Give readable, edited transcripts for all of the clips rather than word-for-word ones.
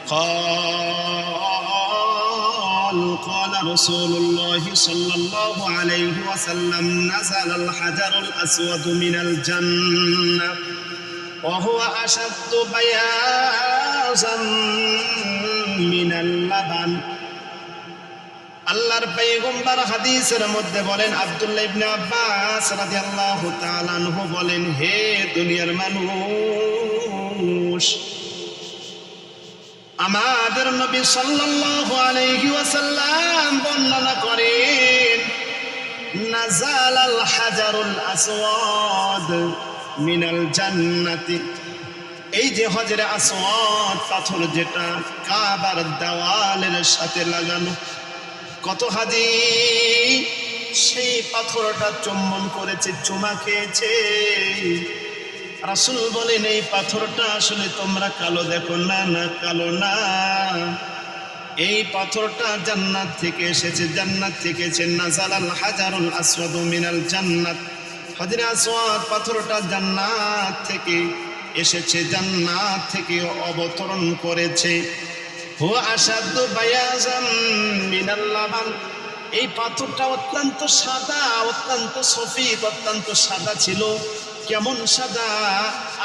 قال قال رسول الله صلى الله عليه وسلم نزل الحجر الأسود من الجنة وهو أشد بياضا من اللبن আল্লাহর পয়গম্বর হাদিসের মধ্যে বলেন, আব্দুল্লাহ ইবনে আব্বাস রাদিয়াল্লাহু তাআলা আনহু বলেন, হে দুনিয়ার মানুষ, আমাদের নবী সাল্লাল্লাহু আলাইহি ওয়াসাল্লাম বর্ণনা করেন, নাযালাল হাজারুল আসওয়াদ মিনাল জান্নাতি, এই যে হজরে আসওয়াদ পাথর যেটা কাবার দেওয়ালের সাথে লাগানো, কত হাজি সেই পাথরটা চুম্বন করেছে, চুমা খেয়েছে। রাসূল বলেন, এই পাথরটা আসলে তোমরা কালো দেখো না, না কালো না, এই পাথরটা জান্নাত থেকে এসেছে, জান্নাত থেকে এসেছে। নাযালাল হাজারুল আসওয়াদ মিনাল জান্নাত, হজরে আসওয়াদ পাথরটা জান্নাত থেকে এসেছে, জান্নাত থেকে অবতরণ করেছে। হুয়া আশাদ্দু বায়াজান মিনাল লাবান, এই পাথরটা অত্যন্ত সাদা, অত্যন্ত সফিদ, অত্যন্ত সাদা ছিল। কেমন সাদা?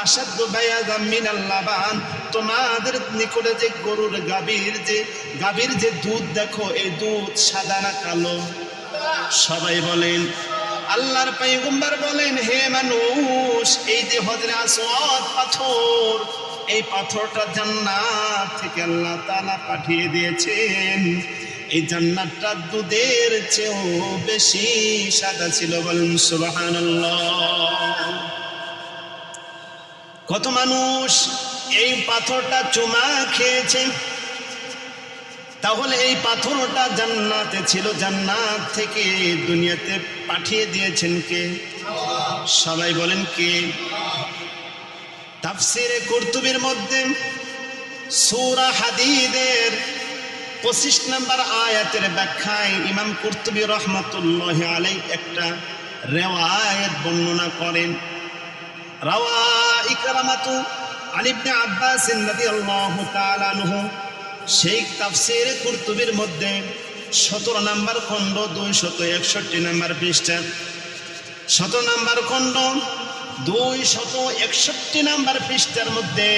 আশাদ্দু বায়াজান মিনাল লাবান, তোমাদের নিকটে যে গরুর গাভীর যে দুধ দেখো, এই দুধ সাদা না কালো? সবাই বলেন। আল্লাহর পয়গম্বর বলেন, হে মানুষ, এই যে হজরে আসওয়াদ পাথর, এই পাথরটা জান্নাত থেকে আল্লাহ তাআলা পাঠিয়ে দিয়েছেন। এই জান্নাতটা দুধের চেয়েও বেশি সাদা ছিল। বলেন সুবহানাল্লাহ। কত মানুষ এই পাথরটা চুমা খেয়েছে। তাহলে এই পাথরটা জান্নাতে ছিল, জান্নাত থেকে দুনিয়াতে পাঠিয়ে দিয়েছেন কে? সবাই বলেন কে? তাফসিরে কুরতুবির মধ্যে সূরা হাদীদের 25 নম্বর আয়াতের ব্যাখ্যায় ইমাম কুরতুবী রাহমাতুল্লাহি আলাইহি একটা রিওয়ায়াত বর্ণনা করেন। রাওয়া ইকরামাতু আন ইবনে আব্বাস রাদিয়াল্লাহু তাআলা আনহু, সেই তাফসিরে কুরতুবির মধ্যে 17 নম্বর খণ্ড 261 নম্বর পৃষ্ঠা, 17 নম্বর খণ্ড 261 নম্বর পৃষ্ঠার মধ্যে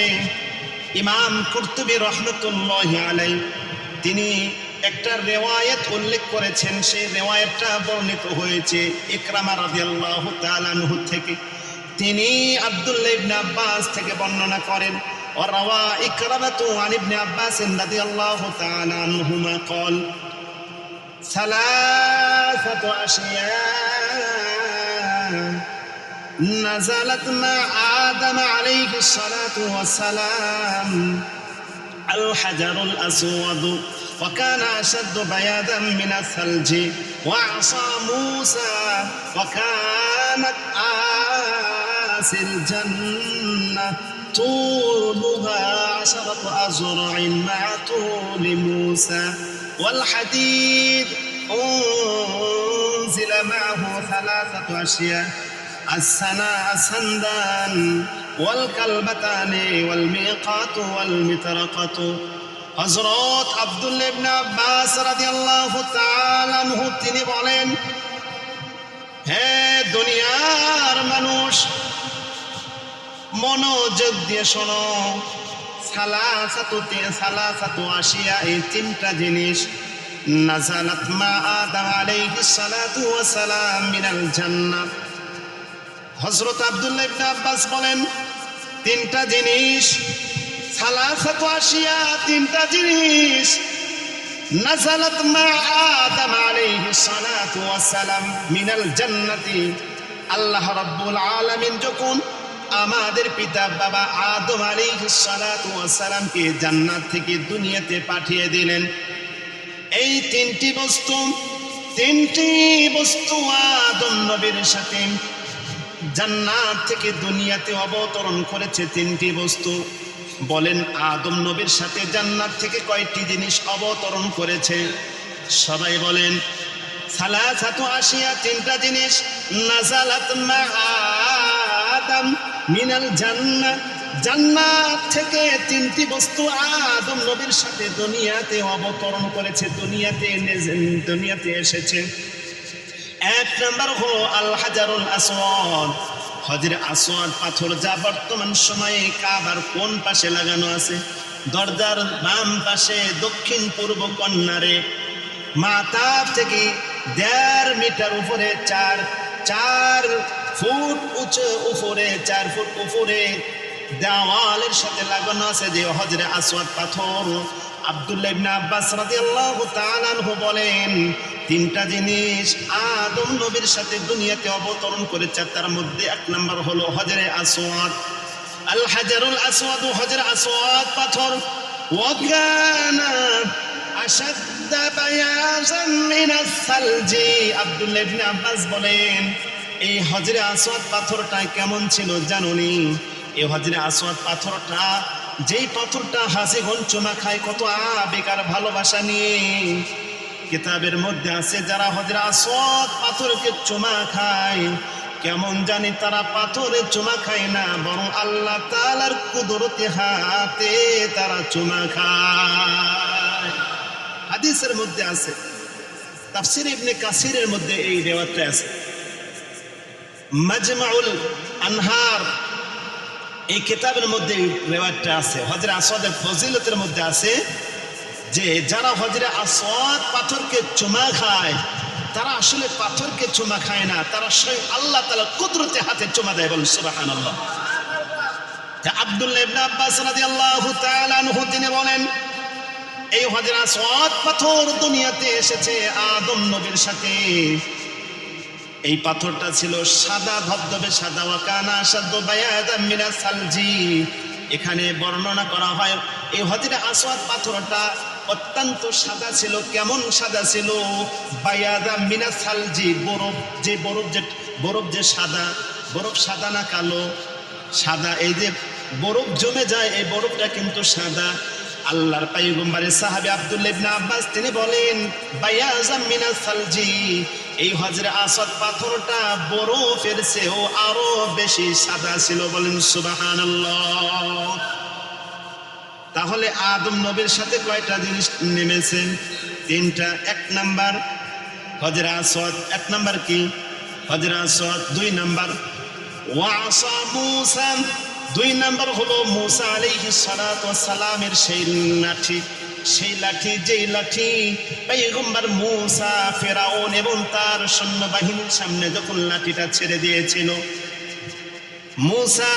ইমাম কুরতুবী রাহমাতুল্লাহি আলাইহি তিনি একটা রিওয়ায়াত উল্লেখ করেছেন। সেই রিওয়ায়াতটা বর্ণিত হয়েছে ইকরামা রাদিয়াল্লাহু তাআলা আনহু থেকে। তিনি আব্দুল্লাহ ইবনে আব্বাস থেকে বর্ণনা করেন, ওয়ারাওয়া ইকরামাতু আন ইবনে আব্বাস রাদিয়াল্লাহু তাআলা আনহুমা قال ثلاثة أشياء نزلت مع آدم عليه الصلاة والسلام: الحجر الأسود وكان أشد بياضا من الثلج، وعصا موسى وكانت آسي الجنة طولها 10 أذرع مع طول موسى، والحديد أنزل معه 3 أشياء: السندان والكلبتان والميقات والمطرقة। হযরত আব্দুল্লাহ ইবনে আব্বাস রাদিয়াল্লাহু তাআলা আনহু তিনি বলেন, হে দুনিয়ার মানুষ, মনোযোগ দিয়ে শোনো। সালাসাতু আশিয়া, এই 3টা জিনিস নাযালাত মা আদম আলাইহিস সালাতু ওয়াস সালাম মিনাল জান্নাহ। হযরত আব্দুল্লাহ ইবনে আব্বাস বলেন, 3টা জিনিস, সালাসাতু আশিয়া, 3টা জিনিস নাযালাত মা আদম আলাইহিস সালাতু ওয়াস সালাম মিনাল জান্নাতি। আল্লাহ রাব্বুল আলামিন যখন আমাদের পিতা বাবা আদম আলাইহিস সালাতু ওয়াস সালামকে জান্নাত থেকে দুনিয়াতে পাঠিয়ে দিলেন, এই 3টি বস্তু আদম নবীর সাথে জান্নাত থেকে দুনিয়াতে অবতরণ করেছে। 3টি বস্তু। বলেন, আদম নবীর সাথে জান্নাত থেকে কয়টি জিনিস অবতরণ করেছে? সবাই বলেন। সালাসাতু আশিয়া, 3টা জিনিস নাযালাত মা আদম মিনাল জান্নাহ, জান্নাত থেকে তিনটি বস্তু আদম নবীর সাথে দুনিয়াতে অবতরণ করেছে, দুনিয়াতে এসেছে। এক নাম্বার হলো আল হাজারুল আসওয়াদ, হজরে আসওয়াদ পাথর, যা বর্তমান সময়ে কাবার কোন পাশে লাগানো আছে? দরজার বাম পাশে দক্ষিণ পূর্ব কর্নারে, মাথা থেকে 1.5 মিটার উপরে, 4 ফুট উঁচু উপরে, 4 ফুট উপরে দেওয়ালের সাথে লাগানো আছে যে হজরে আসওয়াদ পাথর। আব্দুল্লাহ ইবনে আব্বাস রাদিয়াল্লাহু তাআলা আনহু বলেন, 3টা জিনিস আদম নবীর সাথে দুনিয়াতে অবতরণ করেছে, তার মধ্যে 1 নাম্বার হলো হজরে আসওয়াদ, আল হাজারুল আসওয়াদ, হজরে আসওয়াদ পাথর। ওয়াকানা আশাদ্দা বায়াযান মিনাস সালজি, আব্দুল্লাহ ইবনে আব্বাস বলেন, এই হজরে আসওয়াদ পাথরটা কেমন ছিল জানুনি? এই হজরে আসওয়াদ পাথরটা, যেই পাথরটা হাসিগণ চুমা খায় কত আবেগ আর ভালোবাসা নিয়ে, কিতাবের মধ্যে আছে যারা হজরে আসওয়াদ পাথরকে চুমা খায়, কেমন জানি তারা পাথরে চুমা খায় না, বরং আল্লাহ তাআলার কুদরতি হাতে তারা চুমা খায়। হাদিসের মধ্যে আছে, তাফসীর ইবনে কাসিরের মধ্যে এই রিওয়ায়াতটা আছে। মাজমাউল আনহার এই কিতাবের মধ্যে রিওয়ায়াতটা আছে। হজরে আসওয়াদের ফজিলতের মধ্যে আছে যে যারা হজরে আসওয়াদ পাথরকে চুমা খায়, তারা আসলে পাথরকে চুমা খায় না, তারা স্বয়ং আল্লাহ তাআলার কুদরতে হাতে চুমা দেয়। বলেন সুবহানাল্লাহ। আব্দুল্লাহ ইবনে আব্বাস রাদিয়াল্লাহু তাআলা আনহু তিনি বলেন, এই হজরে আসওয়াদ পাথর দুনিয়াতে এসেছে আদম নবীর সাথে। এই পাথরটা ছিল সাদা ধবধবে সাদা, ওয়াকানা আশাদ্দু বায়াযান মিনাস সালজি। এখানে বর্ণনা করা হয় এই হজরে আসওয়াদ পাথরটা অত্যন্ত সাদা ছিল। কেমন সাদা ছিল? বায়াযান মিনাস সালজি, বরফ যে সাদা, বরফ সাদা না কালো, সাদা। এই যে বরফ জমে যায়, এই বরফটা কিন্তু সাদা। আল্লাহর পয়গম্বরের সাহাবী আব্দুল্লাহ ইবনে আব্বাস তিনি বলেন, বায়াযান মিনাস সালজি, এই হজরে আসওয়াদ পাথরটা বরফের চেয়েও আরো বেশি সাদা ছিল। বলেন সুবহানাল্লাহ। তাহলে আদম নবীর সাথে কয়টা জিনিস নেমেছে? 3টা। 1 নাম্বার হজরে আসওয়াদ, 1 নাম্বার কি? হজরে আসওয়াদ। 2 নাম্বার ওয়াসা মূসা, 2 নাম্বার হলো মূসা আলাইহিস সালাতু ওয়াস সালামের সেই লাঠি, যেই লাঠি পয়গম্বর মূসা ফেরাউন এবং তার সৈন্যবাহিনীর সামনে যখন লাঠিটা ছেড়ে দিয়েছিল, মূসা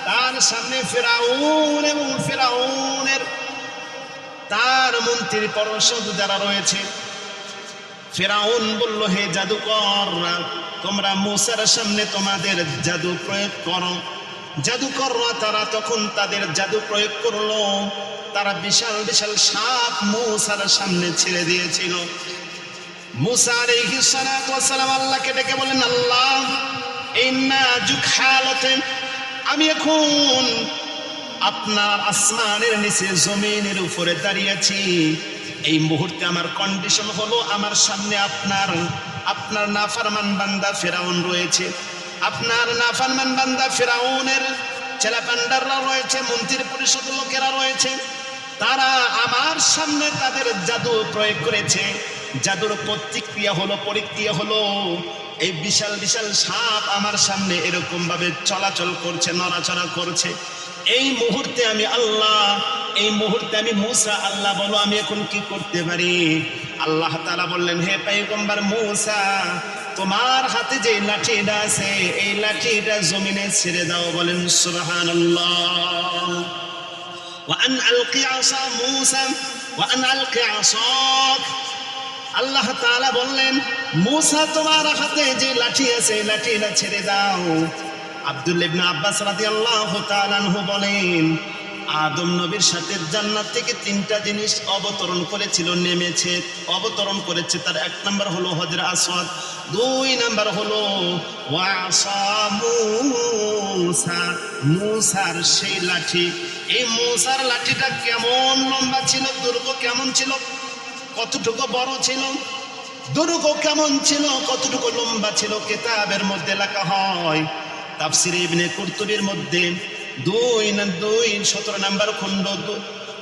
তার সামনে ফেরাউন এবং ফেরাউনের তার মন্ত্রী পরিষদ যারা রয়েছে, ফেরাউন বলল, হে জাদুকররা, তোমরা মূসার সামনে তোমাদের জাদু প্রয়োগ করো। জাদুকররা তারা তখন তাদের জাদু প্রয়োগ করলো, তারা বিশাল বিশাল সাপ মূসার সামনে ছেড়ে দিয়েছিল। মূসা আলাইহিস সালাতু ওয়াস সালাম আল্লাহকে ডেকে বলেন, আল্লাহ, এই নাজুক হালতে আমি এখন আপনার আসমানের নিচে জমিনের উপরে দাঁড়িয়ে আছি। এই মুহূর্তে আমার কন্ডিশন হলো, আমার সামনে আপনার নাফরমান বান্দা ফেরাউন রয়েছে, আপনার নাফরমান বান্দা ফেরাউনের ছেলেপান্ডাররা রয়েছে, মন্ত্রী পরিষদ লোকেরা রয়েছে, তারা আমার সামনে তাদের জাদু প্রয়োগ করেছে। জাদুর পরিক্রিয়া হলো এই বিশাল বিশাল সাপ আমার সামনে এরকম ভাবে চলাচল করছে, নড়াচড়া করছে। এই মুহূর্তে আমি মূসা, আল্লাহ বলো আমি এখন কি করতে পারি? আল্লাহ তাআলা বললেন, হে পয়গম্বর মূসা, তোমার হাতে যে লাঠিটা আছে, এই লাঠিটা জমিনে ছেড়ে দাও। বলেন সুবহানাল্লাহ। وأن ألقي عصا موسى وأن ألقي عصاك, আল্লাহ তাআলা বললেন, মূসা তোমার হাতে যে লাঠি আছে লাঠিটা ছেড়ে দাও। আব্দুল্লাহ ইবনে আব্বাস রাদিয়াল্লাহু তাআলা আনহু বলেন, আদম নবীর সাথে জান্নাত থেকে 3টা জিনিস অবতরণ করেছে। তার 1 নাম্বার হলো হজরে আসওয়াদ, 2 নাম্বার হলো ওয়াসা মূসা, মূসার সেই লাঠি। এই মূসার লাঠিটা কেমন লম্বা ছিল, দৈর্ঘ্য কেমন ছিল, কতটুকু বড় ছিল, দৈর্ঘ্য কেমন ছিল, কতটুকু লম্বা ছিল, কিতাবের মধ্যে লেখা হয়। তাফসীরে ইবনে কুরতুবীর মধ্যে 17 নম্বর খণ্ড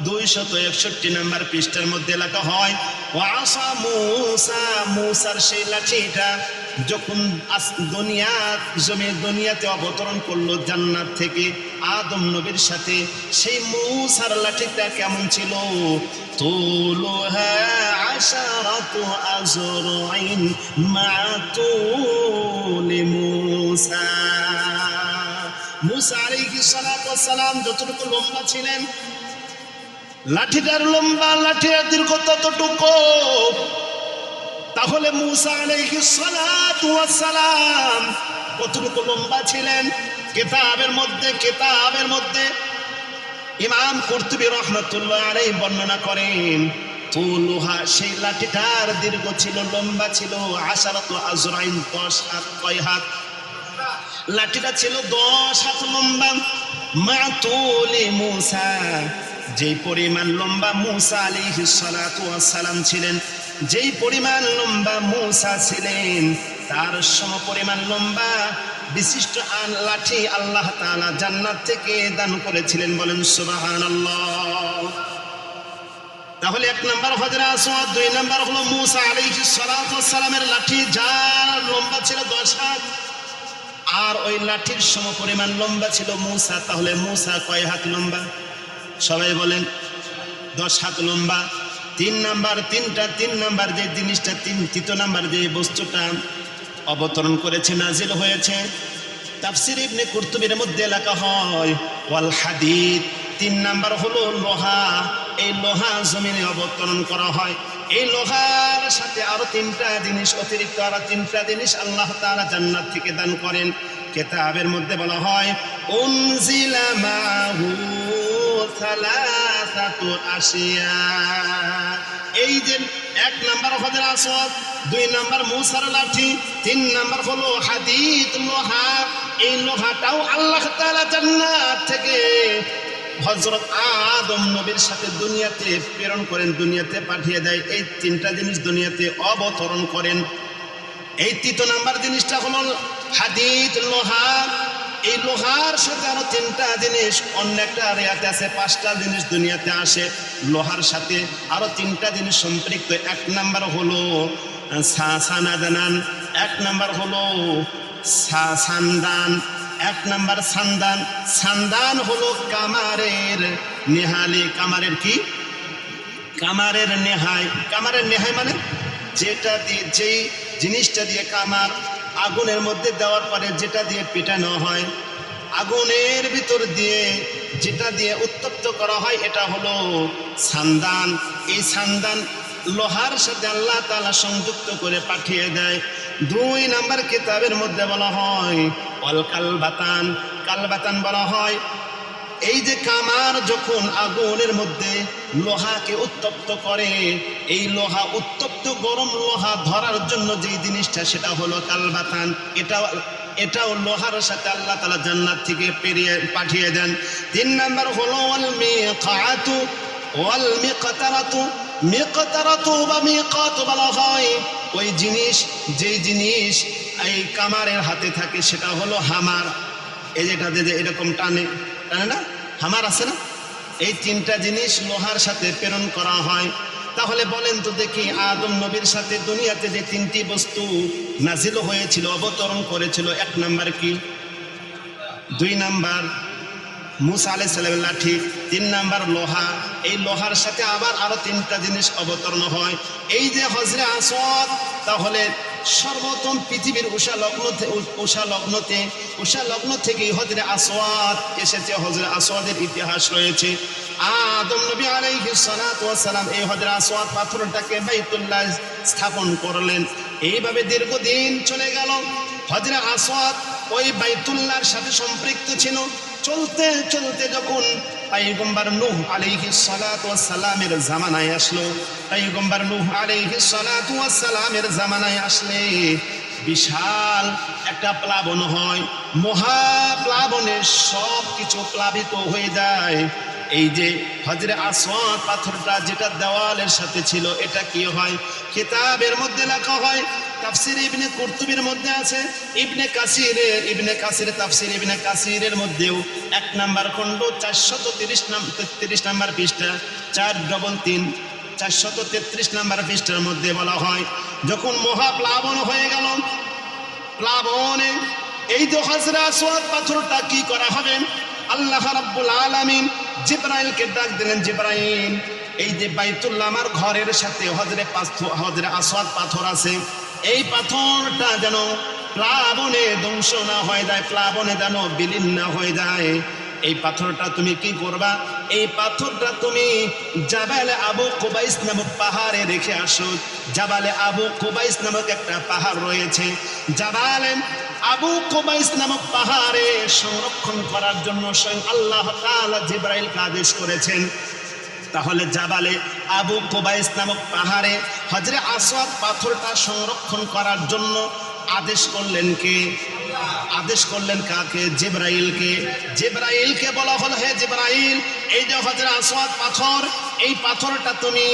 261 নম্বর পৃষ্ঠার মধ্যে লেখা হয় ওয়াসা মুসার সেই লাঠিটা যখন দুনিয়াতে অবতরণ করলো জান্নাত থেকে আদম নবীর সাথে, সেই মুসার লাঠিটা কেমন ছিল? তুলুহা আশারাতু আযরাইন মা তুলি মুসা। মুসা আলাইহিস সালাতু ওয়াস সালাম যতটুকু লম্বা ছিলেন, লাঠিটার লম্বা, লাঠির দীর্ঘ ততটুকু। তাহলে মুসা আলাইহিস সালাতু ওয়াস সালাম কতটুকু লম্বা ছিলেন? কিতাবের মধ্যে ইমাম কুরতুবী রাহমাতুল্লাহ আলাইহি বর্ণনা করেন, তুলুহা সেই লাঠিটার দীর্ঘ ছিল, লম্বা ছিল আশারাতু আযরাইন 10 হাত। কয় হাত? লাঠিটা ছিল 10 হাত লম্বা। মা তুলি মুসা, যেই পরিমাণ লম্বা মুসা আলাইহিস সালাতু ওয়াস সালাম ছিলেন, যেই পরিমাণ লম্বা মুসা ছিলেন, তার সমপরিমাণ লম্বা বিশিষ্ট লাঠি আল্লাহ তাআলা জান্নাত থেকে দান করেছিলেন। বলেন সুবহানাল্লাহ। তাহলে 1 নম্বর হযরত আসওয়াদ, 2 নম্বর হলো মুসা আলাইহিস সালাতু ওয়াস সালামের লাঠি, যার লম্বা ছিল 10 হাত, আর ওই লাঠির সমপরিমাণ লম্বা ছিল মুসা। তাহলে মুসা কয় হাত লম্বা? সবাই বলেন। 10 হাত লম্বা। 3 নাম্বার যে জিনিসটা, তৃতীয় নাম্বার যে বস্তুটা অবতরণ করেছে, নাজিল হয়েছে, তাফসীর ইবনে কুরতুবীর মধ্যে লেখা হয় ওয়াল হাদিদ। 3 নাম্বার হলো লোহা। এই লোহা জমিনে অবতরণ করা হয়। এই লোহার সাথে আরো 3টা জিনিস, অতিরিক্ত আরো 3টা জিনিস আল্লাহ তাআলা জান্নাত থেকে দান করেন। কিতাবের মধ্যে বলা হয় উনজিলা মাহু সালাসাতু আশিয়া। এই যে 1 নাম্বার হযরত আসওয়াদ, 2 নাম্বার মুসার লাঠি, 3 নাম্বার হলো হাদিদ, লোহা। এই লোহাটাও আল্লাহ তাআলা জান্নাত থেকে হযরত আদম নবীর সাথে দুনিয়াতে প্রেরণ করেন, দুনিয়াতে পাঠিয়ে দেয়। এই 3টা জিনিস দুনিয়াতে অবতরণ করেন। এই 3 নাম্বার জিনিসটা হলো হাদিদ, লোহা। এই লোহার সাথে আরো 3টা জিনিস, অন্য একটা আয়াতে আছে 5টা জিনিস দুনিয়াতে আসে। লোহার সাথে আরো 3টা জিনিস সম্পৃক্ত। 1 নাম্বার হলো সানাদানান, 1 নাম্বার হলো সান্দান, 1 নাম্বার সান্দান। সান্দান হলো কামারের নেহালি। কামারের কি? কামারের নেহাই। কামারের নেহাই মানে যেটা দিয়ে, যেই জিনিসটা দিয়ে কামার আগুনের মধ্যে দেওয়ার পরে যেটা দিয়ে পেটানো হয়, আগুনের ভিতর দিয়ে যেটা দিয়ে উত্তপ্ত করা হয়, এটা হলো সান্দান। এই সান্দান লোহার সাথে আল্লাহ তাআলা সংযুক্ত করে পাঠিয়ে দেয়। 2 নাম্বার কিতাবের মধ্যে বলা হয় ওয়াল কালবাতান। কালবাতান বলা হয় এই যে কামার যখন আগুনের মধ্যে লোহাকে উত্তপ্ত করে, এই লোহা উত্তপ্ত গরম লোহা ধরার জন্য যেই জিনিসটা, সেটা হলো কালবাতান। এটাও লোহার সাথে আল্লাহ তাআলা জান্নাত থেকে পাঠিয়ে দেন। 3 নাম্বার হলো ওয়াল মিকাতু ওয়াল মিকতারাতু। মিকতারাতু বা মিকাত বলা হয় ওই জিনিস, যেই জিনিস এই কামারের হাতে থাকে, সেটা হলো হামার। এই যেটাতে যে এরকম টানে না, হামার আছে না? এই 3টা জিনিস লোহার সাথে প্রেরণ করা হয়। তাহলে বলেন তো দেখি, আদম নবীর সাথে দুনিয়াতে যে 3টি বস্তু নাজিল হয়েছিল, অবতরণ করেছিল, 1 নাম্বার কি? 2 নাম্বার মুসা আলাইহিস সালামের লাঠি, 3 নাম্বার লোহা। এই লোহার সাথে আবার আরো 3টা জিনিস অবতরণ হয়। এই যে হযরত আসওয়াদ, তাহলে সর্বপ্রথম পৃথিবীর উষা লগ্ন থেকে হযরত আসওয়াদ এসেছে। হযরত আসওয়াদের ইতিহাস রয়েছে। আদম নবী আলাইহিস সালাতু ওয়াস সালাম এই হযরত আসওয়াদ পাথরটাকে বাইতুল্লাহ স্থাপন করলেন। এইভাবে দীর্ঘদিন চলে গেল। হযরত আসওয়াদ ওই বাইতুল্লাহর সাথে সম্পৃক্ত ছিল। চলতে চলতে যখন পয়গম্বর নূহ আলাইহিস সালাতু ওয়াস সালামের জামানায় আসলো, পয়গম্বর নূহ আলাইহিস সালাতু ওয়াস সালামের জামানায় আসলে বিশাল একটা প্লাবন হয়। মহাপ্লাবনে সব কিছু প্লাবিত হয়ে যায়। এই যে হজরে আসওয়াদ পাথরটা যেটা দেওয়ালের সাথে ছিল, এটা কি হয়? কিতাবের মধ্যে লেখা হয়, তাফসির ইবনে কুরতুবির মধ্যে আছে, ইবনে কাসির তাফসির ইবনে কাসিরের মধ্যেও 1 নম্বর খণ্ড 433 নম্বর পৃষ্ঠা 433 নম্বর পৃষ্ঠার মধ্যে বলা হয়, যখন মহাপ্লাবন হয়ে গেল, প্লাবনে এই যে হজরে আসওয়াদ পাথরটা কি করা হবে? আল্লাহ রাব্বুল আলামিন জিবরাইলকে ডাক দিলেন, জিবরাইল, এই যে বাইতুল্লাহ আমার ঘরের সাথে হজরে আসওয়াদ পাথর আছে, এই পাথরটা যেন প্লাবনে ধ্বংস না হয়ে যায়, প্লাবনে যেন বিলীন না হয়ে যায়। এই পাথরটা তুমি কি করবা? এই পাথরটা তুমি জাবালে আবু কুবাইস নামক পাহাড়ে রেখে আসো। জাবালে আবু কুবাইস নামক একটা পাহাড় রয়েছে, জাবালে আবু কুবাইস নামক পাহাড়ে সংরক্ষণ করার জন্য স্বয়ং আল্লাহ তাআলা জিবরাইলকে আদেশ করেছেন। তাহলে জাবালে আবু কুবাইস নামক পাহাড়ে হজরে আসওয়াদ পাথরটা সংরক্ষণ করার জন্য আদেশ করলেন কে? আদেশ করলেন কাকে? জিবরাইলকে। জিবরাইলকে বলা হলো, হে জিবরাইল, এই যে হজরে আসওয়াদ পাথর, এই পাথরটা তুমি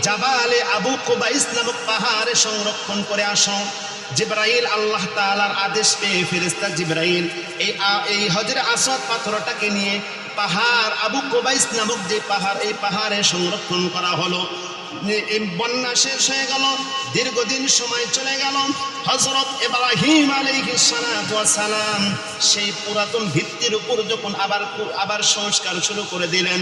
জাবালে আবু কুবাইস নামক পাহাড়ে সংরক্ষণ করে আসো। জিবরাইল আল্লাহ তাআলার আদেশ পেয়ে ফেরেশতা জিবরাইল এই হজরে আসওয়াদ পাথরটাকে নিয়ে পাহাড় আবু কুবাইস নামক যে পাহাড়, এই পাহাড়ে সংরক্ষণ করা হলো। বন্যা শেষ হয়ে গেল, দীর্ঘদিন সময় চলে গেল। হযরত ইব্রাহিম আলাইহিস সালাতু ওয়াস সালাম সেই পুরাতন ভিত্তির উপর যখন আবার সংস্কার শুরু করে দিলেন,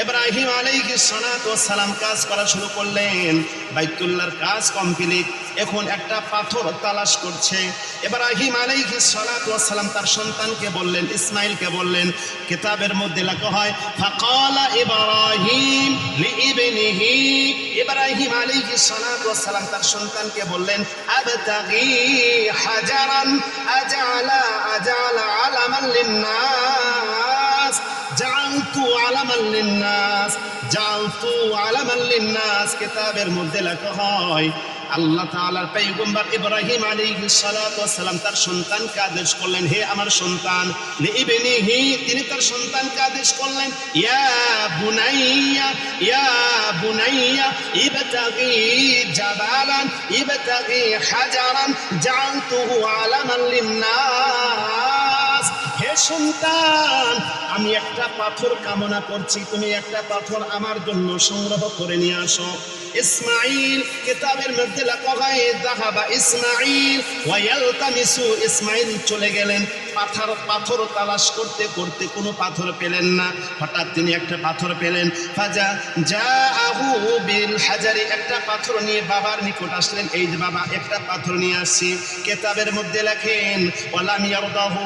ইব্রাহিম আলাইহিস সালাতু ওয়াস সালাম কাজ করা শুরু করলেন। বাইতুল্লাহর কাজ কমপ্লিট, এখন একটা পাথর তালাশ করছে। ইব্রাহিম আলাইহিস সালাতু ওয়াস সালাম তার সন্তানকে বললেন, ইসমাইলকে বললেন, কিতাবের মধ্যে লেখা হয়, ফাকালা ইব্রাহিম লিইবনিহি, ইব্রাহিম আলাইহিস সালাতু ওয়াস সালাম তার সন্তানকে বললেন, আবতাগি হাজারান আজআলা আলামান লিন্নাস, জাআলতু আলামান লিন্নাস। কিতাবের মধ্যে লেখা হয়, আল্লাহ তাআলার পয়গম্বর ইব্রাহিম আলাইহিস সালাতু ওয়াস সালাম তার সন্তানকে আদেশ করলেন, হে আমার সন্তান, লিইবনিহি, তিনি তার সন্তানকে আদেশ করলেন, ইয়া বুনাইয়া ইবতাগি জাবালান ইবতাগি হাজারান জাআলতুহু আলামান লিন্নাস। হে সন্তান, আমি একটা পাথর কামনা করছি, তুমি একটা পাথর আমার জন্য সংগ্রহ করে নিয়ে আসো। ইসমাইল, কিতাবের মধ্যে লেখা হয়, যাহাবা ইসমাইল ওয়া ইয়ালতামিসু, ইসমাইল চলে গেলেন পাথর তালাশ করতে করতে কোনো পাথর পেলেন না। হঠাৎ তিনি একটা পাথর পেলেন, ফাজা জাআহু বিল হাজারি, একটা পাথর নিয়ে বাবার নিকট আসলেন, এই যে বাবা একটা পাথর নিয়ে আসছি। কিতাবের মধ্যে লেখেন, ওয়ালাম ইয়ারদাহু,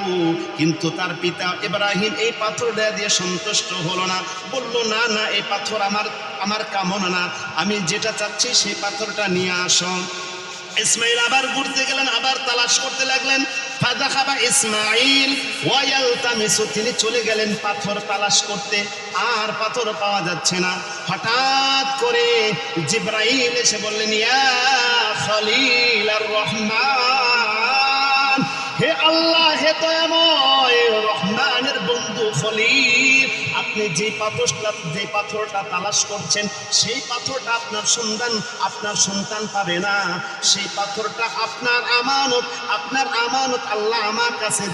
কিন্তু তার পিতা ইব্রাহিম এই পাথরটা দিয়ে সন্তুষ্ট হলো না, বলল, না না, এই পাথর আমার কামনা না, আমি যেটা চাচ্ছি সেই পাথরটা নিয়ে আসো। ইসমাইল আবার ঘুরতে গেলেন, আবার তালাশ করতে লাগলেন। ফাযাহাবা ইসমাইল ওয়া ইয়ালতামিসু, তিনি চলে গেলেন পাথর তালাশ করতে, আর পাথর পাওয়া যাচ্ছে না। হঠাৎ করে জিবরাইল এসে বললেন, ইয়া খলিলার রহমান, হে আল্লাহ, হে দয়াময় রহমানের বন্ধু খলিল, আপনি যে পাথরটা তালাশ করছেন, সেই পাথরটা আপনার সন্তান পাবে না। সেই পাথরটা আপনার আমানত আল্লাহ আমার কাছে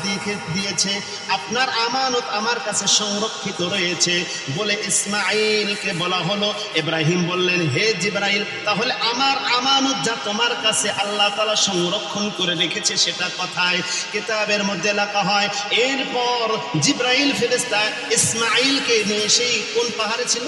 দিয়েছে, আপনার আমানত আমার কাছে সংরক্ষিত রয়েছে বলে ইসমাইলকে বলা হলো। ইব্রাহিম বললেন, হে জিবরাইল, তাহলে আমার আমানত যা তোমার কাছে আল্লাহ তাআলা সংরক্ষণ করে রেখেছে সেটা কোথায়? কিতাবের মধ্যে লেখা হয়, এরপর জিবরাইল ফেরেশতা ইসমাইলকে নিয়ে সেই কোন পাহাড়ে ছিল?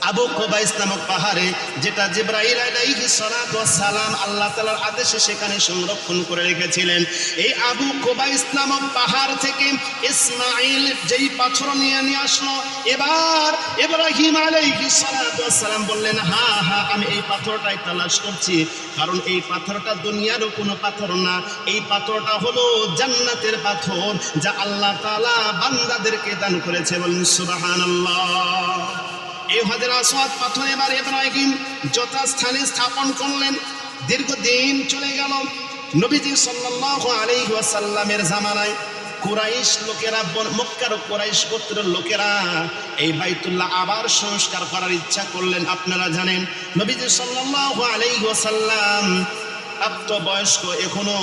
আবু কুবাইস নামক পাহাড়ে, যেটা জিবরাইল আলাইহিস সালাতু ওয়াস সালাম আল্লাহ তাআলার আদেশে সেখানে সংরক্ষণ করে রেখেছিলেন। এই আবু কুবাইস নামক পাহাড় থেকে ইসমাইল যেই পাথর নিয়ে আসলো, এবার ইব্রাহিম আলাইহিস সালাতু ওয়াস সালাম বললেন, হ্যাঁ, আমি এই পাথরটাই তালাশ করছি, কারণ এই পাথরটা দুনিয়ারও কোনো পাথর না, এই পাথরটা হলো জান্নাতের পাথর, যা আল্লাহ তাআলা বান্দাদেরকে দান করেছে। বলুন সুবহানাল্লাহ। এই হজরে আসওয়াদ পাথর এবার ইব্রাহিম যথাস্থানে স্থাপন করলেন। দীর্ঘদিন চলে গেল। নবীজি সাল্লাল্লাহু আলাইহি ওয়াসাল্লামের জামানায় কুরাইশ লোকেরা, মক্কার কুরাইশ গোত্রের লোকেরা এই বাইতুল্লাহ আবার সংস্কার করার ইচ্ছা করলেন। আপনারা জানেন নবীজি সাল্লাল্লাহু আলাইহি ওয়াসাল্লাম প্রাপ্তবয়স্ক, এখনো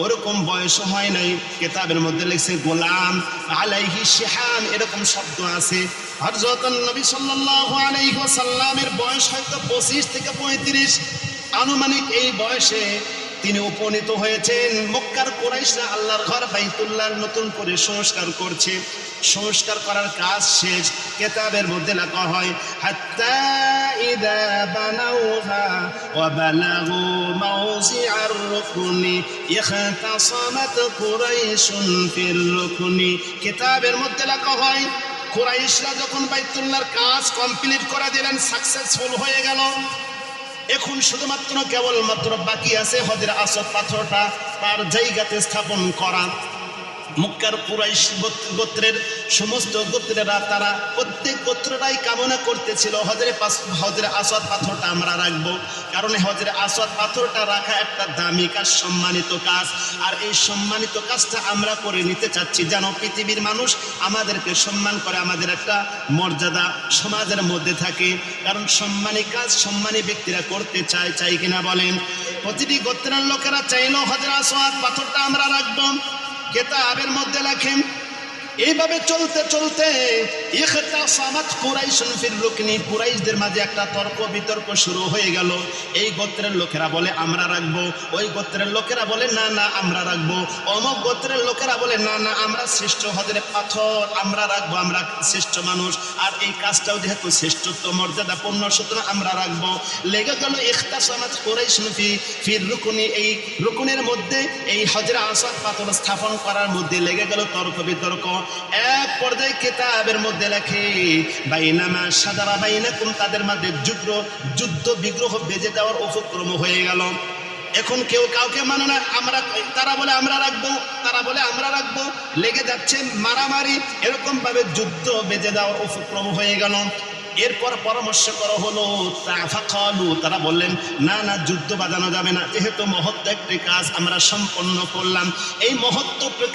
ওরকম বয়স হয় নাই। কিতাবের মধ্যে লিখছে গোলাম আলাইহি সিহাম, এরকম শব্দ আছে। হযরত নবী সাল্লাল্লাহু আলাইহি ওয়াসাল্লামের বয়স হয়তো 25 থেকে 35 আনুমানিক। এই বয়সে তিনি উপনীত হয়েছেন। মক্কার কুরাইশরা আল্লাহর ঘর বাইতুল্লাহ নতুন করে সংস্কার করছে। সংস্কার করার কাজ শেষ। কিতাবের মধ্যে লেখা হয় হাত্তা ইদা বানাউহা ওয়া বালাগু মাওজিআর রুকনি ইখতাসামাত কুরাইশুন ফির রুকনি। কিতাবের মধ্যে লেখা হয় কুরাইশরা যখন বাইতুল্লাহর কাজ কমপ্লিট করে দিলেন, সাকসেসফুল হয়ে গেল, এখন শুধুমাত্র কেবলমাত্র বাকি আছে হজরে আসওয়াদ পাথরটা তার জায়গাতে স্থাপন করা। মক্কার কুরাইশ গোত্রের সমস্ত গোত্রেরা, তারা প্রত্যেক গোত্ররাই কামনা করতেছিল হজরে আসওয়াদ পাথরটা আমরা রাখবো, কারণ হজরে আসওয়াদ পাথরটা রাখা একটা দামি কাজ, সম্মানিত কাজ। আর এই সম্মানিত কাজটা আমরা করে নিতে চাচ্ছি যেন পৃথিবীর মানুষ আমাদেরকে সম্মান করে, আমাদের একটা মর্যাদা সমাজের মধ্যে থাকে। কারণ সম্মানী কাজ সম্মানী ব্যক্তিরা করতে চায়, চাই কিনা বলেন? প্রতিটি গোত্রের লোকেরা চাইলো হজরে আসওয়াদ পাথরটা আমরা রাখবো। কিতাবের মধ্যে লেখেন এইভাবে চলতে চলতে ইখতাসামাত কুরাইশুন ফির রুকনি, কুরাইশদের মাঝে একটা তর্ক বিতর্ক শুরু হয়ে গেল। এই গোত্রের লোকেরা বলে আমরা রাখবো, ওই গোত্রের লোকেরা বলে না না আমরা রাখবো, অমুক গোত্রের লোকেরা বলে না না আমরা শ্রেষ্ঠ হজরে পাথর আমরা রাখবো, আমরা শ্রেষ্ঠ মানুষ, আর এই কাজটাও যেহেতু শ্রেষ্ঠত্ব মর্যাদাপূর্ণ সুতরাং আমরা রাখবো। লেগে গেল ইখতাসামাত কুরাইশুন ফির রুকনি, এই রুকনের মধ্যে এই হজরে আসওয়াদ পাথর স্থাপন করার মধ্যে লেগে গেল তর্ক বিতর্ক। এক পর্যায়ে কিতাবের মধ্যে লেখে বাইনামা সাদারা বাইনাকুম, তাদের মধ্যে যুদ্ধ বিগ্রহ বেজে দেওয়ার উপক্রম হয়ে গেল। এখন কেউ কাউকে মানে না, তারা বলে আমরা রাখবো, তারা বলে আমরা রাখবো, লেগে যাচ্ছে মারামারি, এরকম ভাবে যুদ্ধ বেজে দেওয়ার উপক্রম হয়ে গেল। এরপর পরামর্শ করা হলো, তারা বললেন না না যুদ্ধ বাজানো যাবে না, যেহেতু মহৎ একটি কাজ আমরা সম্পন্ন করলাম, এই মহৎ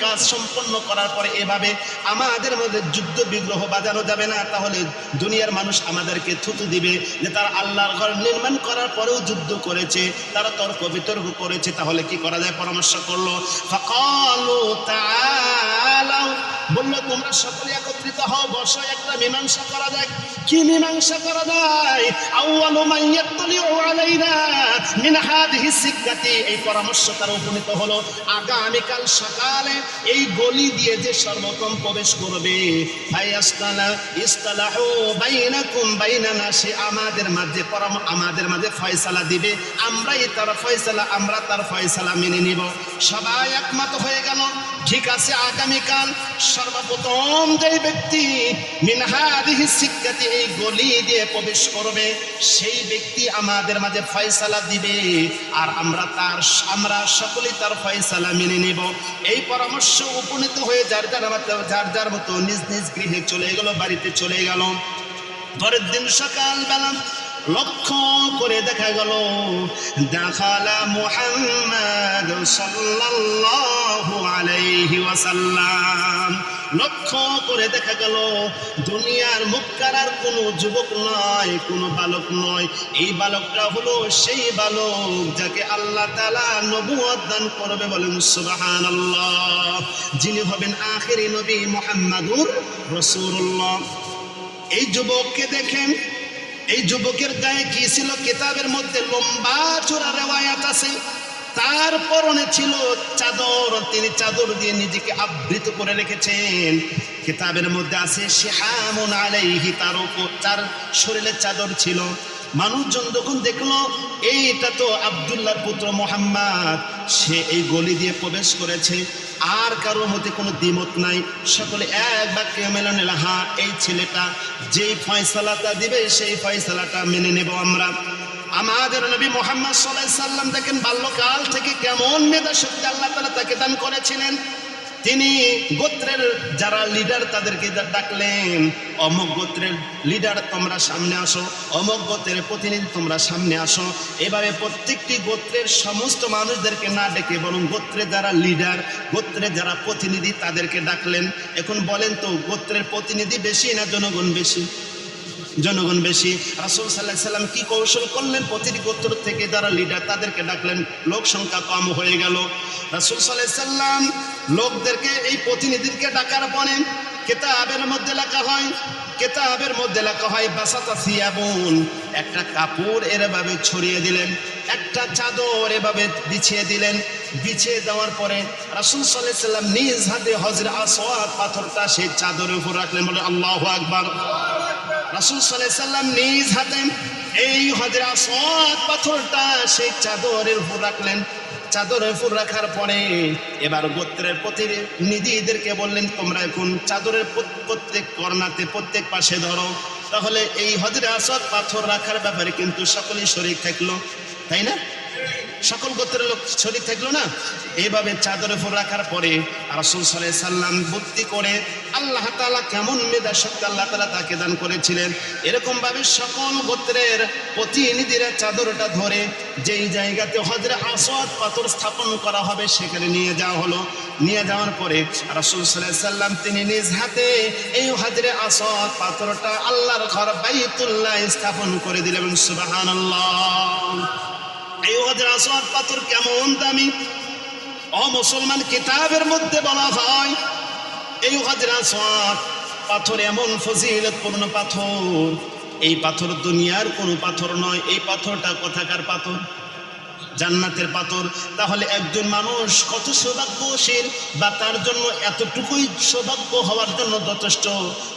কাজ সম্পন্ন করার পরে এভাবে আমাদের মধ্যে যুদ্ধ বিগ্রহ বাজানো যাবে না, তাহলে দুনিয়ার মানুষ আমাদেরকে থুতু দিবে যে তারা আল্লাহর ঘর নির্মাণ করার পরেও যুদ্ধ করেছে, তারা তর্ক বিতর্ক করেছে, তাহলে কি করা যায়? পরামর্শ করলো। ফাকালু তাআলাউ, বললো তোমরা সকলে একত্রিত হও, বসো, একটা মীমাংসা করা যায়। কি মীমাংসা করা যায়? আউয়ালু মান ইয়াত্তালিউ আলাইনা মিন হাদিহি সিক্কাতি, এই পরামর্শ তারা উপনীত হলো আগামীকাল সকালে এই গলি দিয়ে যে সর্বপ্রথম প্রবেশ করবে, ইস্তালাহু বাইনাকুম বাইনানা, সে আমাদের মাঝে ফয়সালা দিবে, আমরাই তার ফয়সালা, আমরা তার ফয়সালা মেনে নিব। সবাই একমত হয়ে গেল, ঠিক আছে আগামীকাল সর্বপ্রথম যে ব্যক্তি মিন হাদিহি সিক্কাতি, এই গলি দিয়ে প্রবেশ করবে, সেই ব্যক্তি আমাদের মাঝে ফয়সালা দিবে, আর আমরা সকলেই তার ফয়সালা মেনে নেব। এই পরামর্শ উপনীত হয়ে যার যার মতো নিজ নিজ গৃহে চলে গেল, বাড়িতে চলে গেল। পরের দিন সকালবেলা লক্ষ্য করে দেখা গেল দাখালা মুহাম্মদ সাল্লাল্লাহু আলাইহি ওয়াসাল্লাম, লক্ষ্য করে দেখা গেল দুনিয়ার মক্কার আর কোনো যুবক নয়, কোনো বালক নয়, এই বালকটা হলো সেই বালক যাকে আল্লাহ তাআলা নবুয়ত দান করবে, বলেন সুবহানাল্লাহ, যিনি হবেন আখিরি নবী মুহাম্মাদুর রাসূলুল্লাহ। এই যুবককে দেখেন, এই যুবকের গায়ে কি ছিল? কিতাবের মধ্যে লম্বা চূড়া রেওয়ায়াত আছে, তার পরনে ছিল চাদর, তিনি চাদর দিয়ে নিজেকে আবৃত করে রেখেছেন। কিতাবের মধ্যে আছে শিহামুন আলাইহি, তার শরীরে চাদর ছিল। মানুষজন যখন দেখলো এইটা তো আব্দুল্লাহর পুত্র মুহাম্মদ, সে এই গলি দিয়ে প্রবেশ করেছে, আর কারো মধ্যে কোনো দ্বিমত নাই, সকলে এক বাক্যে মেনে নিল, হ্যাঁ এই ছেলেটা যেই ফয়সালাটা দিবে সেই ফয়সালাটা মেনে নেব আমরা। আমাদের নবী মুহাম্মদ সাল্লাল্লাহু আলাইহি সাল্লাম দেখেন বাল্যকাল থেকে কেমন মেধা শক্তি আল্লাহ তাআলা তাকে দান করেছিলেন। তিনি গোত্রের যারা লিডার তাদেরকে ডাকলেন, অমুক গোত্রের লিডার তোমরা সামনে আসো, অমুক গোত্রের প্রতিনিধি তোমরা সামনে আসো। এভাবে প্রত্যেকটি গোত্রের সমস্ত মানুষদেরকে না ডেকে বরং গোত্রের যারা লিডার, গোত্রের যারা প্রতিনিধি তাদেরকে ডাকলেন। এখন বলেন তো, গোত্রের প্রতিনিধি বেশি না জনগণ বেশি? জনগণ বেশি। রাসূল সাল্লাল্লাহু আলাইহি সাল্লাম কি কৌশল করলেন? প্রতিটি গোত্র থেকে যারা লিডার তাদেরকে ডাকলেন, লোক সংখ্যা কম হয়ে গেল। রাসূল সাল্লাল্লাহু আলাইহি সাল্লাম লোকদেরকে, এই প্রতিনিধিকে ডাকার পরে কিতাবের মধ্যে লেখা হয় বাসাতা সিয়াবুন, একটা কাপড় এভাবে ছড়িয়ে দিলেন, একটা চাদর এভাবে বিছিয়ে দিলেন। বিছিয়ে দেওয়ার পরে রাসূল সাল্লাল্লাহু আলাইহি সাল্লাম নিজ হাতে হজরে আসওয়াদ পাথরটা সেই চাদরের উপর রাখলেন। বলে আল্লাহু আকবার। রাসূল সাল্লাল্লাহু আলাইহি সাল্লাম নিজ হাতে এই হজরে আসওয়াদ পাথরটা সেই চাদরের উপর রাখলেন। চাদরের উপর রাখার পরে এবার গোত্রের প্রতিনিধিদেরকে বললেন, তোমরা এখন চাদরের প্রত্যেক কর্নাতে প্রত্যেক পাশে ধরো। তাহলে এই হজরে আসওয়াদ পাথর রাখার ব্যাপারে কিন্তু সকলেই শরীক থাকলো, তাই না? সকল গোত্রের লোক শরীক থাকলো না? এইভাবে চাদরের উপর রাখার পরে রাসূল সাল্লাল্লাহু আলাইহি সাল্লাম বুদ্ধি করে, আল্লাহ তাআলা কেমন মেধা শক্তি আল্লাহ তাআলা তাকে দান করেছিলেন, এরকম ভাবে সকল গোত্রের প্রতিনিধিরা চাদরটা ধরে যেই জায়গাতে হজরে আসওয়াদ পাথর স্থাপন করা হবে সেখানে নিয়ে যাওয়া হলো। নিয়ে যাওয়ার পরে রাসূল সাল্লাল্লাহু আলাইহি সাল্লাম তিনি নিজ হাতে এই হজরে আসওয়াদ পাথরটা আল্লাহর ঘর বাইতুল্লাহ স্থাপন করে দিলেন। সুবহানাল্লাহ। এই হজরে আসওয়াদ পাথর কেমন দামি! ও মুসলমান, কিতাবের মধ্যে বলা হয় এই হজরে আসওয়াদ পাথর এমন ফজিলতপূর্ণ পাথর, এই পাথর দুনিয়ার কোনো পাথর নয়। এই পাথরটা কোথাকার পাথর? জান্নাতের পাথর। তাহলে একজন মানুষ কত সৌভাগ্যশীল, বা তার জন্য এতটুকুই সৌভাগ্য হওয়ার জন্য যথেষ্ট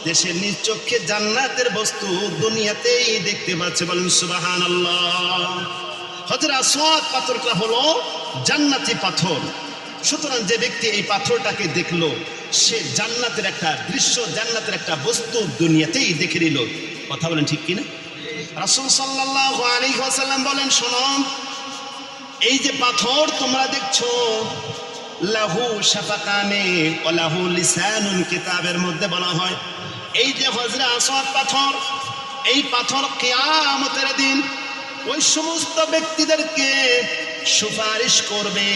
যে সে নিজ চোখে জান্নাতের বস্তু দুনিয়াতেই দেখতে পাচ্ছে। বলেন সুবহানাল্লাহ। হজরে আসওয়াদ পাথরটা হলো জান্নাতি পাথর। সুতরাং যে ব্যক্তি এই পাথরটাকে দেখলো, সে জান্নাতের একটা দৃশ্য, জান্নাতের একটা বস্তু দুনিয়াতেই দেখে নিল। কথা বলেন ঠিক কিনা? রাসূল সাল্লাল্লাহু আলাইহি ওয়াসাল্লাম বলেন, শোনো, এই যে পাথর তোমরা দেখছো, লাহু শাফাতানে ওয়া লাহু লিসানুন, কিতাবের মধ্যে বলা হয় এই যে হজরে আসওয়াদ পাথর, এই পাথর কিয়ামতের দিন ওই সমস্ত ব্যক্তিদেরকে সুপারিশ করবে,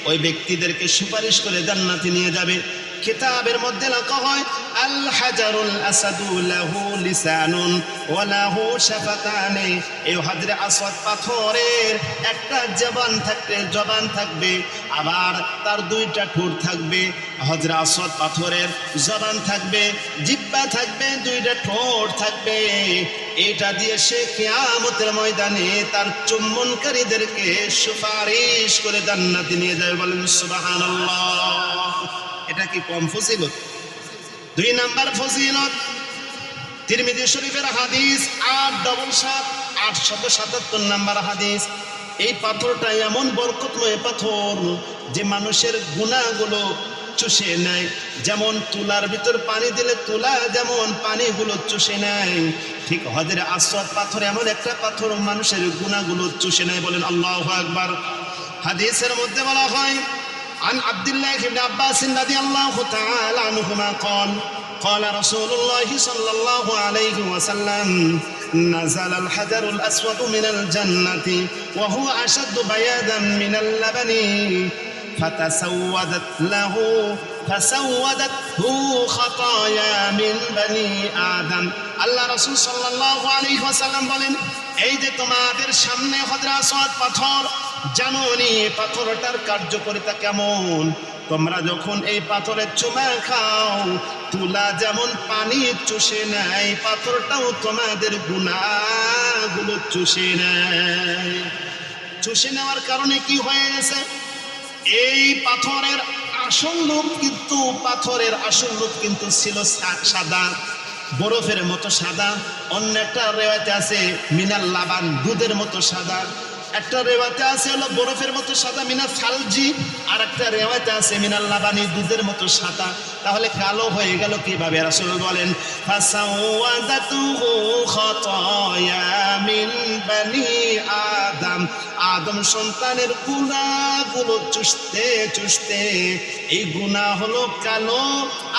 ওই ব্যক্তিদেরকে সুপারিশ করে জান্নাতে নিয়ে যাবে। কিতাবের মধ্যে লেখা হয় আল হাজারুল আসাদু লাহু লিসানুন ওয়া লাহু শাফাতানি। এই হজরে আসওয়াদ পাথরের একটা জবান থাকবে, আবার তার দুইটা ঠোঁট থাকবে। হজরে আসওয়াদ পাথরের জবান থাকবে, জিহ্বা থাকবে, দুইটা ঠোঁট থাকবে। এটা দিয়ে সে কিয়ামতের ময়দানে তার চুম্বনকারীদেরকে সুপারিশ করে জান্নাতে নিয়ে যাবে। বলেন সুবহানাল্লাহ। এটা কি কম ফজিলত? 2 নাম্বার ফজিলত, তিরমিজি শরীফের হাদিস 877 নাম্বার হাদিস। এই পাথরটা এমন বরকতময় পাথর যে মানুষের গুনাহগুলো চুষে নেয়। যেমন তুলার ভিতর পানি দিলে তুলা যেমন পানিগুলো চুষে নেয়, ঠিক হজরে আসওয়াদ পাথর এমন একটা পাথর মানুষের গুনাহগুলো চুষে নেয়। বলেন আল্লাহু আকবার। হাদিসের মধ্যে বলা হয় عن عبد الله بن عباس رضي الله تعالى عنهما قال قال رسول الله صلى الله عليه وسلم نزل الحجر الأسود من الجنة وهو أشد بياضا من اللبن فسودته خطايا من بني آدم। আল্লাহ রাসূল সাল্লাল্লাহু আলাইহি ওয়াসাল্লাম বলেন, এই যে তোমাদের সামনে হজরে আসওয়াদ পাথর, জানোনি পাথরটার কার্যকারিতা কেমন? তোমরা যখন এই পাথরের চুমা খাও, তুলা যেমন পানি চুষে নেয়, পাথরটাও তোমাদের গুনাহগুলো চুষে নেয়। চুষে নেওয়ার কারণে কি হয়ে গেছে? এই পাথরের আসল রূপ কিন্তু ছিল সাদা, বরফের মতো সাদা। অন্য একটা রেওয়ায়েতে আছে মিনাল লাবান, দুধের মতো সাদা। একটা রেওয়ায়েতে আছে হলো বরফের মতো সাদা মিনাল সালজি, আর একটা রেওয়ায়েতে আছে মিনাল লাবানি, দুধের মতো সাদা। তাহলে কালো হয়ে গেল কিভাবে? রাসূল বলেন ফাসাওয়াদাতুহু খাতায়া মিন বানি আদম, আদম সন্তানের গুনাহগুলো চুষতে চুষতে এই গুনাহ হলো কালো,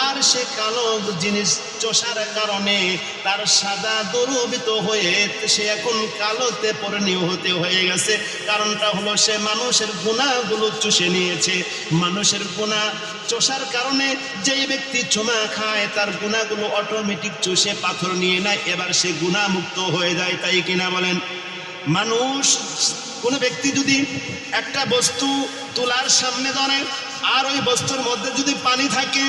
আর সে কালো জিনিস চষার কারণে তার সাদা দুরবিত হয়ে সে এখন কালোতে পরিণত হয়ে গেছে। কারণটা হলো সে মানুষের গুনাহগুলো চুষে নিয়েছে। মানুষের গুনাহ চষার কারণে যেই ব্যক্তি চুমা খায় তার গুনাহগুলো অটোমেটিক চুষে পাথর নিয়ে নেয়, এবার সে গুনাহমুক্ত হয়ে যায়। তাই কিনা বলেন? মানুষ কোন ব্যক্তি যদি একটা বস্তু তুলার সামনে ধরে আর ওই বস্তুর মধ্যে যদি পানি থাকে,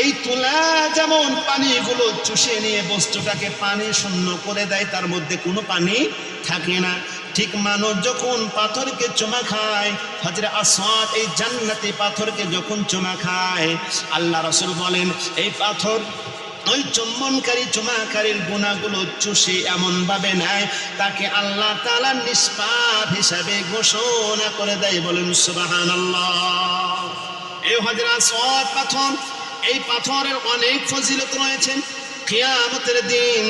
এই তুলা যেমন পানিগুলো চুষে নিয়ে বস্তুটাকে পানি শূন্য করে দেয়, তার মধ্যে কোনো পানি থাকে না। ঠিক মানুষ যখন পাথরকে চুমা খায়, হযরত আসওয়াদ এই জান্নাতি পাথরকে যখন চুমা খায়, আল্লাহ রাসূল বলেন এই পাথর ওই চুম্বনকারী চুমাকারীর গুনাহগুলো চুষে এমন ভাবে নেয় তাকে আল্লাহ তাআলা নিষ্পাপ হিসাবে ঘোষণা করে দেয়। বলেন সুবহানাল্লাহ। এই হযরত আসওয়াদ পাথর, এই পাথরের অনেক ফজিলত রয়েছে। কিয়ামতের দিন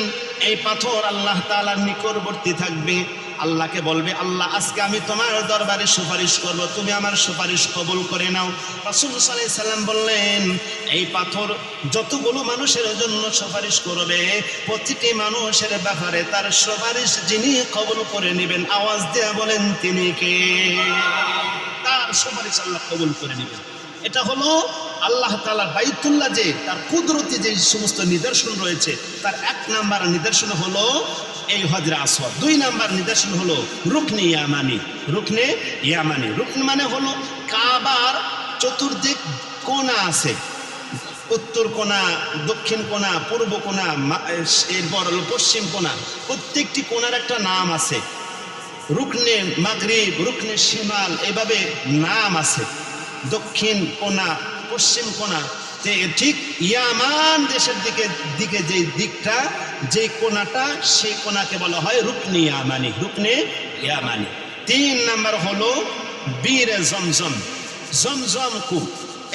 এই পাথর আল্লাহ তাআলার নিকটবর্তী থাকবে, আল্লাহকে বলবে, আল্লাহ আজকে আমি তোমার দরবারে সুপারিশ করব, তুমি আমার সুপারিশ কবুল করে নাও। রাসূল সাল্লাল্লাহু আলাইহি সাল্লাম বললেন, এই পাথর যতগুলো মানুষের জন্য সুপারিশ করবে, প্রতিটি মানুষের ব্যাপারে তার সুপারিশ যিনি কবুল করে নেবেন, আওয়াজ দিয়ে বলেন তিনি কে? তার সুপারিশ আল্লাহ কবুল করে নেবেন। এটা হলো আল্লাহ তাআলার বাইতুল্লাহ, যে তার কুদরতি যে সমস্ত নিদর্শন রয়েছে, তার এক নাম্বার নিদর্শন হলো এই হযরত আসওয়াদ। দুই নাম্বার নিদর্শন হলো রুকনে ইয়ামানি। রুকনে ইয়ামানি, রুকন মানে হলো কাবার চতুর্দিক কোণা আছে, উত্তর কোণা, দক্ষিণ কোণা, পূর্ব কোণা, এরপর হলো পশ্চিম কোণা। প্রত্যেকটি কোণার একটা নাম আছে। রুকনে মাগরিব, রুকনে শিমাল, এভাবে নাম আছে। দক্ষিণ কোণা, পশ্চিম কোণা, ঠিক ইয়ামান দেশের দিকে যে দিকটা, যে কোণাটা, সেই কোণাকে বলা হয় রুকনে ইয়ামানি। রুকনে ইয়ামানি। তিন নাম্বার হলো বীরে জমজম, জমজম কূপ।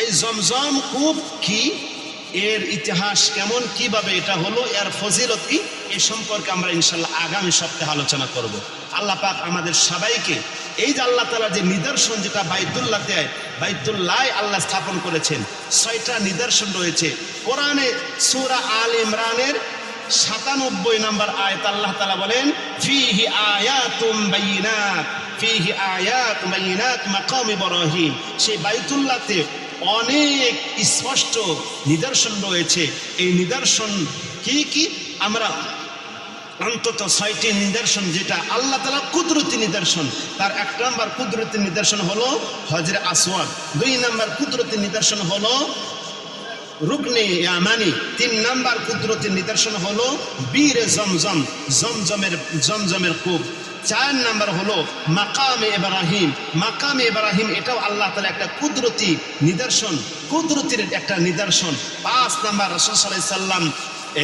এই জমজম কূপ কি, এর ইতিহাস কেমন, কিভাবে এটা হলো, এর ফজিলত কি, এ সম্পর্কে আমরা ইনশাআল্লাহ আগামী সপ্তাহে আলোচনা করব। আল্লাহ পাক আমাদের সবাইকে এই যে আল্লাহ তাআলা যে নিদর্শন, যেটা বাইতুল্লাহ আল্লাহ স্থাপন করেছেন, 6টা নিদর্শন রয়েছে কোরআনে। সূরা আল ইমরানের 97 নম্বর আয়াত আল্লাহ তাআলা বলেন, ফিহি আয়াতুম বাইয়িনাত, ফিহি আয়াতুম বাইয়িনাত মাকাম ইব্রাহিম। সেই বাইতুল্লাহতে অনেক স্পষ্ট নিদর্শন রয়েছে। এই নিদর্শন কি কি? আমরা অন্তত 6টি নিদর্শন, যেটা আল্লাহ তাআলা কুদরতি নিদর্শন। তার 1 নম্বর কুদরতি নিদর্শন হলো হযরত আসওয়াদ। 2 নম্বর কুদরতি নিদর্শন হলো রুকনে ইয়ামানি। 3 নম্বর কুদরতি নিদর্শন হলো বীরে জমজম, জমজমের কূপ। 4 নম্বর হলো মাকামে ইব্রাহিম। মাকামে ইব্রাহিম এটাও আল্লাহ তাআলা একটা কুদরতি নিদর্শন, কুদরতির একটা নিদর্শন। 5 নম্বর রাসূল সাল্লাল্লাহু আলাইহি সাল্লাম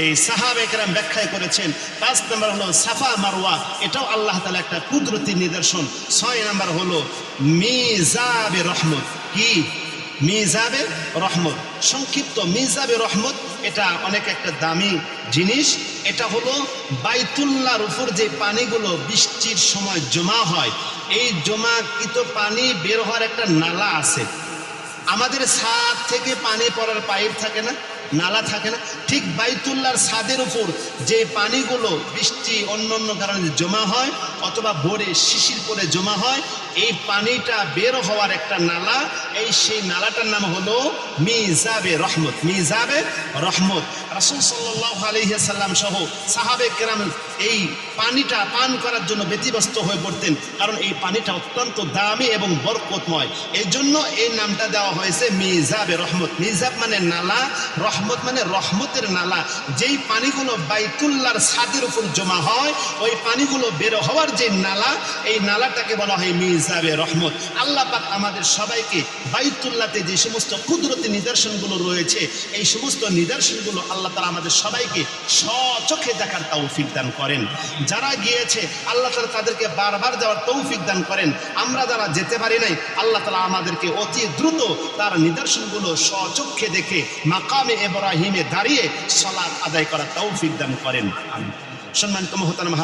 এই সাহাবায়ে কেরাম ব্যাখ্যা করেছেন। 5 নম্বর হলো সাফা মারওয়া, এটাও আল্লাহ তাআলা একটা কুদরতি নিদর্শন। 6 নম্বর হলো মিজাবে রহমত। কি? মিজাবে রহমত, সংক্ষিপ্ত মিজাবে রহমত। এটা অনেক একটা দামি জিনিস। এটা হলো বাইতুল্লাহর উপর যে পানিগুলো বৃষ্টির সময় জমা হয়, এই জমাকৃত পানি বের হওয়ার একটা নালা আছে। আমাদের ছাদ থেকে পানি পড়ার পাইপ থাকে না, নালা থাকে না, ঠিক বাইতুল্লাহর ছাদের উপর যে পানিগুলো বৃষ্টি অন্য কারণে জমা হয়, অথবা ভোরে শিশির করে জমা হয়, এই পানিটা বের হওয়ার একটা নালা, সেই নালাটার নাম হলো মিজাবে রহমত। মিজাবে রহমত। রাসূল সাল্লাল্লাহু আলাইহি সাল্লাম সহ সাহাবে কেরাম এই পানিটা পান করার জন্য ব্যতিব্যস্ত হয়ে পড়তেন, কারণ এই পানিটা অত্যন্ত দামি এবং বরকতময়। এই জন্য এই নামটা দেওয়া হয়েছে মিজাবে রহমত। মিজাব মানে নালা, রহমত মানে রহমতের নালা। যেই পানিগুলো বাইতুল্লাহর ছাদের উপর জমা হয়, ওই পানিগুলো বের হওয়ার যে নালা, এই নালাটাকে বলা হয় মিজাবে রহমত। আল্লাহ পাক আমাদের সবাইকে বাইতুল্লাহতে যে সমস্ত কুদরতি নিদর্শনগুলো রয়েছে, এই সমস্ত নিদর্শনগুলো আল্লাহ তাআলা আমাদের সবাইকে স্বচক্ষে দেখার তৌফিক দান করেন। যারা গিয়েছে আল্লাহ তাআলা তাদেরকে বারবার যাওয়ার তৌফিক দান করেন। আমরা যারা যেতে পারি নাই, আল্লাহ তাআলা আমাদেরকে অতি দ্রুত তার নিদর্শনগুলো স্বচক্ষে দেখে মাকামে ইব্রাহিমে দাঁড়িয়ে সালাত আদায় করার তৌফিক দান করেন। সম্মানিত মুহতারাম